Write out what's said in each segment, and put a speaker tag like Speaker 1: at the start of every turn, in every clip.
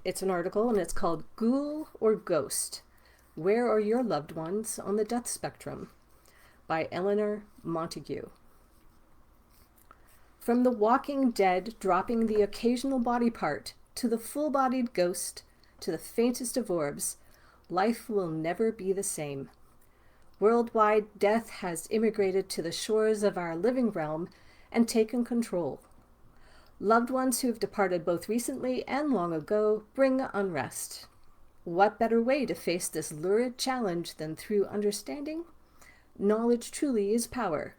Speaker 1: It's an article and it's called Ghoul or Ghost? Where are your loved ones on the death spectrum? By Eleanor Montague. From the walking dead dropping the occasional body part to the full-bodied ghost to the faintest of orbs, life will never be the same. Worldwide, death has immigrated to the shores of our living realm and taken control. Loved ones who have departed both recently and long ago bring unrest. What better way to face this lurid challenge than through understanding? Knowledge truly is power.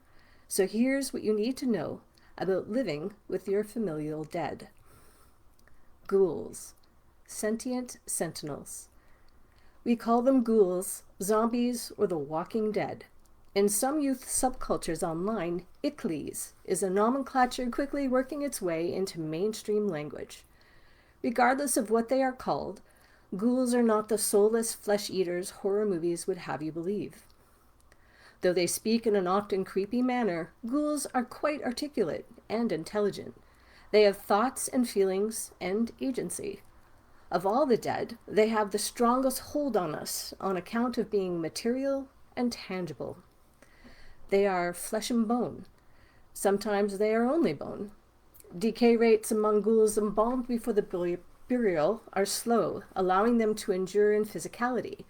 Speaker 1: So here's what you need to know about living with your familial dead. Ghouls, sentient sentinels. We call them ghouls, zombies, or the walking dead. In some youth subcultures online, ickles is a nomenclature quickly working its way into mainstream language. Regardless of what they are called, ghouls are not the soulless flesh-eaters horror movies would have you believe. Though they speak in an often creepy manner, ghouls are quite articulate and intelligent. They have thoughts and feelings and agency. Of all the dead, they have the strongest hold on us on account of being material and tangible. They are flesh and bone. Sometimes they are only bone. Decay rates among ghouls embalmed before the burial are slow, allowing them to endure in physicality.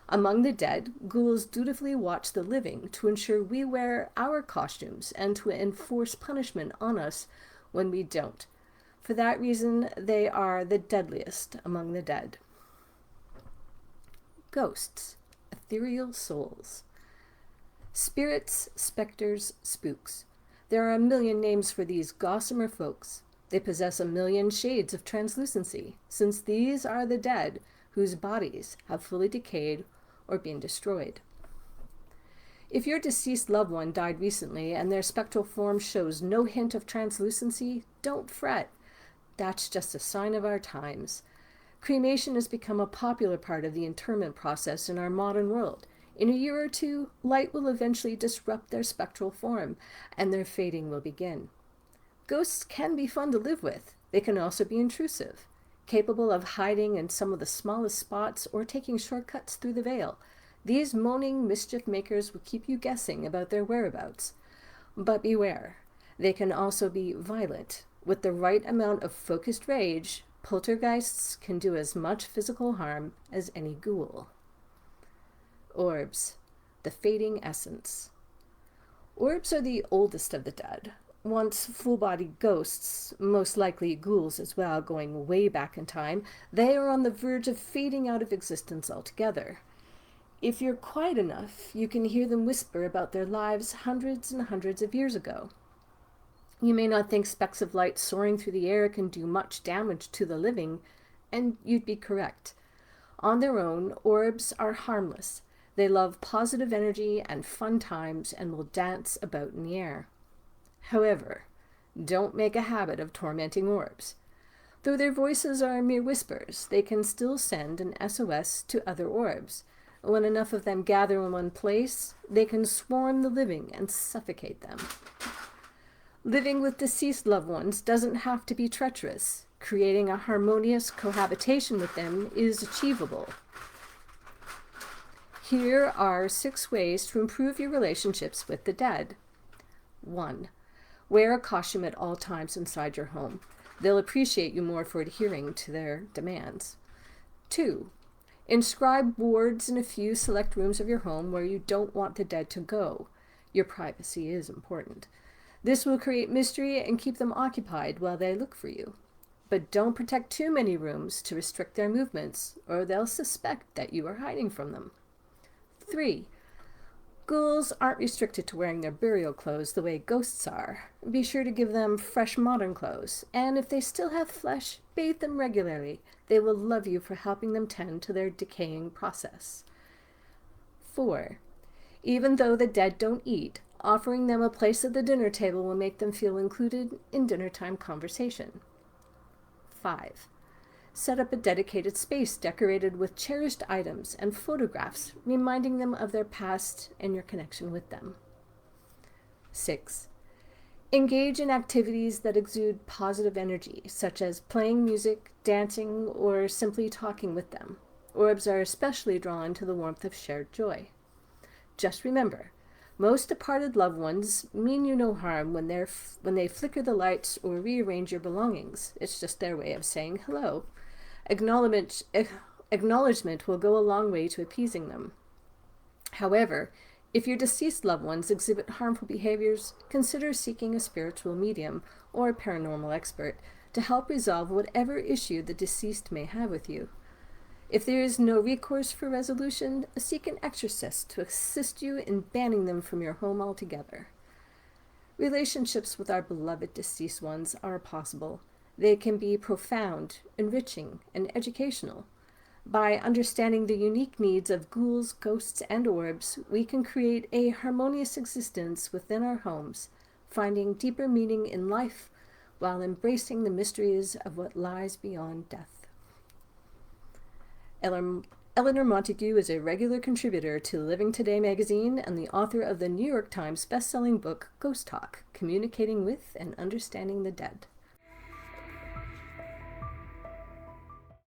Speaker 1: Among the dead, ghouls dutifully watch the living to ensure we wear our costumes and to enforce punishment on us when we don't. For that reason, they are the deadliest among the dead. Ghosts, ethereal souls. Spirits, specters, spooks. There are a million names for these gossamer folks. They possess a million shades of translucency, since these are the dead whose bodies have fully decayed or been destroyed. If your deceased loved one died recently and their spectral form shows no hint of translucency, don't fret. That's just a sign of our times. Cremation has become a popular part of the interment process in our modern world. In a year or two, light will eventually disrupt their spectral form, and their fading will begin. Ghosts can be fun to live with. They can also be intrusive, capable of hiding in some of the smallest spots or taking shortcuts through the veil. These moaning mischief makers will keep you guessing about their whereabouts. But beware, they can also be violent. With the right amount of focused rage, poltergeists can do as much physical harm as any ghoul. Orbs, the fading essence. Orbs are the oldest of the dead. Once full-bodied ghosts, most likely ghouls as well, going way back in time, they are on the verge of fading out of existence altogether. If you're quiet enough, you can hear them whisper about their lives hundreds and hundreds of years ago. You may not think specks of light soaring through the air can do much damage to the living, and you'd be correct. On their own, orbs are harmless. They love positive energy and fun times and will dance about in the air. However, don't make a habit of tormenting orbs. Though their voices are mere whispers, they can still send an SOS to other orbs. When enough of them gather in one place, they can swarm the living and suffocate them. Living with deceased loved ones doesn't have to be treacherous. Creating a harmonious cohabitation with them is achievable. Here are 6 ways to improve your relationships with the dead. 1. Wear a costume at all times inside your home. They'll appreciate you more for adhering to their demands. 2. Inscribe boards in a few select rooms of your home where you don't want the dead to go. Your privacy is important. This will create mystery and keep them occupied while they look for you. But don't protect too many rooms to restrict their movements, or they'll suspect that you are hiding from them. 3. Ghouls aren't restricted to wearing their burial clothes the way ghosts are. Be sure to give them fresh modern clothes, and if they still have flesh, bathe them regularly. They will love you for helping them tend to their decaying process. 4. Even though the dead don't eat, offering them a place at the dinner table will make them feel included in dinnertime conversation. 5. Set up a dedicated space decorated with cherished items and photographs, reminding them of their past and your connection with them. 6. Engage in activities that exude positive energy, such as playing music, dancing, or simply talking with them. Orbs are especially drawn to the warmth of shared joy. Just remember, most departed loved ones mean you no harm when they flicker the lights or rearrange your belongings. It's just their way of saying hello. Acknowledgement will go a long way to appeasing them. However, if your deceased loved ones exhibit harmful behaviors, consider seeking a spiritual medium or a paranormal expert to help resolve whatever issue the deceased may have with you. If there is no recourse for resolution, seek an exorcist to assist you in banning them from your home altogether. Relationships with our beloved deceased ones are possible. They can be profound, enriching, and educational. By understanding the unique needs of ghouls, ghosts, and orbs, we can create a harmonious existence within our homes, finding deeper meaning in life while embracing the mysteries of what lies beyond death. Eleanor Montague is a regular contributor to Living Today magazine and the author of the New York Times best-selling book Ghost Talk: Communicating with and Understanding the Dead.